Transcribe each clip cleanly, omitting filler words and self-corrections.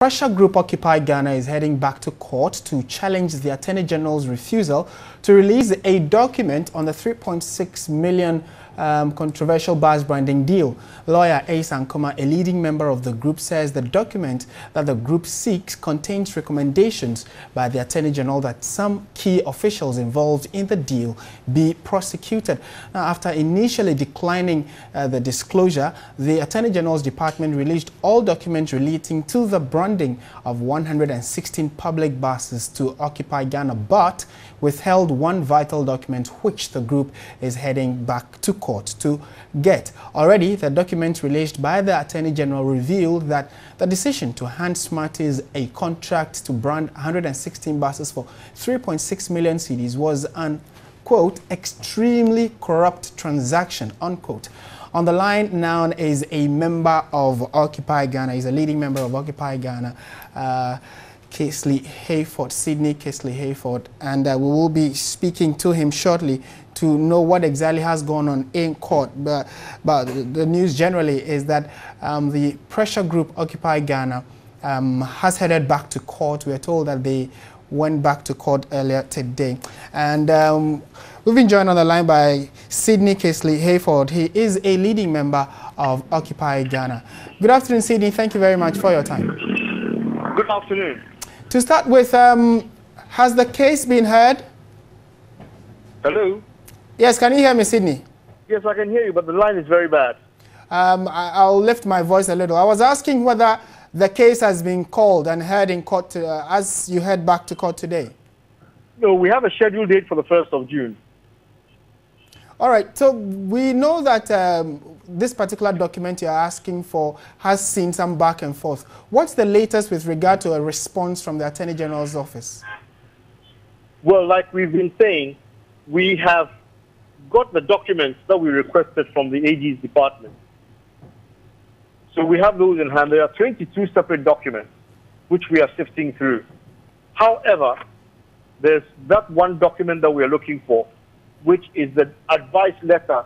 Pressure group Occupy Ghana is heading back to court to challenge the Attorney General's refusal to release a document on the 3.6 million controversial bus branding deal. Lawyer Ace Ankoma, a leading member of the group, says the document that the group seeks contains recommendations by the Attorney General that some key officials involved in the deal be prosecuted. Now, after initially declining the disclosure, the Attorney General's department released all documents relating to the branding of 116 public buses to Occupy Ghana, but withheld one vital document which the group is heading back to court to get. Already, the document released by the Attorney General revealed that the decision to hand Smarties a contract to brand 116 buses for 3.6 million cedis was an, quote, extremely corrupt transaction, unquote. On the line now is a member of Occupy Ghana. He's a leading member of Occupy Ghana, Kesley Hayford, Sydney Kesley Hayford, and we will be speaking to him shortly to know what exactly has gone on in court. But the news generally is that the pressure group Occupy Ghana has headed back to court. We are told that they went back to court earlier today. And we've been joined on the line by Sydney Kesley Hayford. He is a leading member of Occupy Ghana. Good afternoon, Sydney. Thank you very much for your time. Good afternoon. To start with, has the case been heard? Hello? Yes, can you hear me, Sydney? Yes, I can hear you, but the line is very bad. I'll lift my voice a little. I was asking whether the case has been called and heard in court as you head back to court today. No, we have a scheduled date for the 1st of June. All right, so we know that this particular document you're asking for has seen some back and forth. What's the latest with regard to a response from the Attorney General's office? Well, like we've been saying, we have got the documents that we requested from the AG's department. So we have those in hand. There are 22 separate documents which we are sifting through. However, there's that one document that we are looking for, which is the advice letter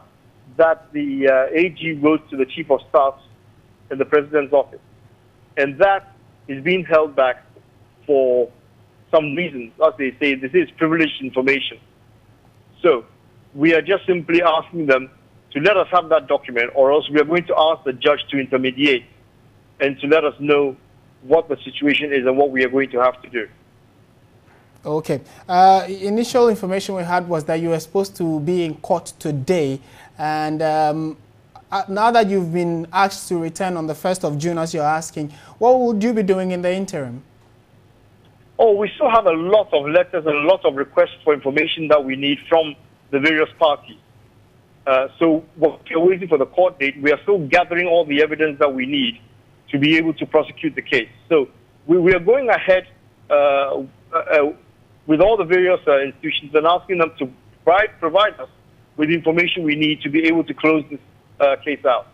that the AG wrote to the Chief of Staff in the President's office. And that is being held back for some reasons. As they say, this is privileged information. So we are just simply asking them to let us have that document, or else we are going to ask the judge to intermediate and to let us know what the situation is and what we are going to have to do. Okay. Initial information we had was that you were supposed to be in court today, and now that you've been asked to return on the 1st of June, as you're asking, what would you be doing in the interim? Oh, we still have a lot of letters and a lot of requests for information that we need from the various parties. So we're waiting for the court date. We are still gathering all the evidence that we need to be able to prosecute the case. So we are going ahead with all the various institutions and asking them to provide us with the information we need to be able to close this case out.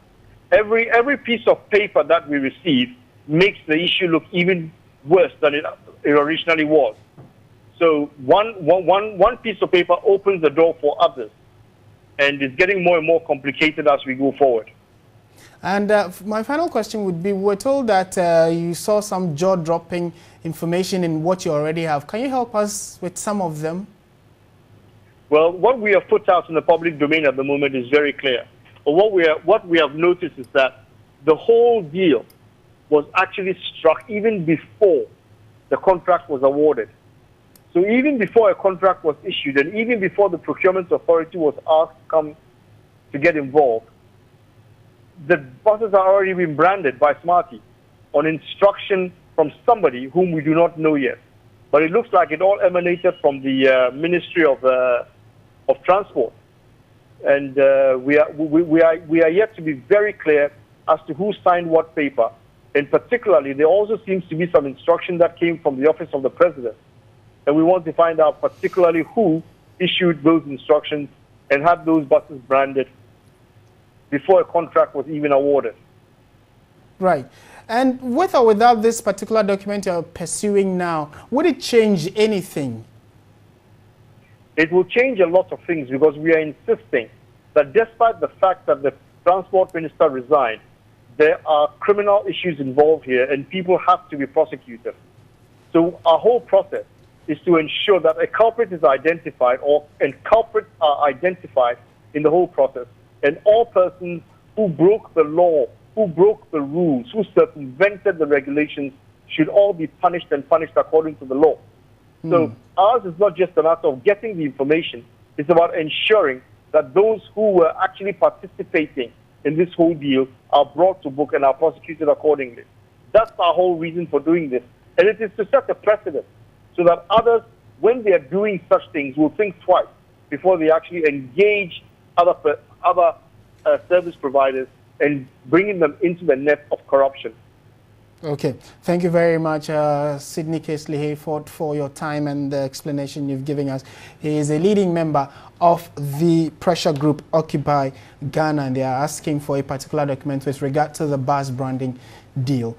Every piece of paper that we receive makes the issue look even worse than it originally was. So one piece of paper opens the door for others, and it's getting more and more complicated as we go forward. And my final question would be, we're told that you saw some jaw-dropping information in what you already have. Can you help us with some of them? Well, what we have put out in the public domain at the moment is very clear. But what we have noticed is that the whole deal was actually struck even before the contract was awarded. So even before a contract was issued and even before the procurement authority was asked to come to get involved, the buses are already been branded by Smarty on instruction from somebody whom we do not know yet. But it looks like it all emanated from the Ministry of Transport. And we are yet to be very clear as to who signed what paper. And particularly, there also seems to be some instruction that came from the Office of the President. And we want to find out particularly who issued those instructions and had those buses branded before a contract was even awarded. Right. And with or without this particular document you're pursuing now, would it change anything? It will change a lot of things because we are insisting that despite the fact that the Transport Minister resigned, there are criminal issues involved here and people have to be prosecuted. So our whole process is to ensure that a culprit is identified and culprits are identified in the whole process. And all persons who broke the law, who broke the rules, who circumvented the regulations should all be punished and punished according to the law. So ours is not just a matter of getting the information. It's about ensuring that those who were actually participating in this whole deal are brought to book and are prosecuted accordingly. That's our whole reason for doing this. And it is to set a precedent so that others, when they are doing such things, will think twice before they actually engage other service providers and bringing them into the net of corruption. Okay, thank you very much, Sidney Casely-Hayford, for your time and the explanation you've given us. He is a leading member of the pressure group Occupy Ghana, and they are asking for a particular document with regard to the bus branding deal.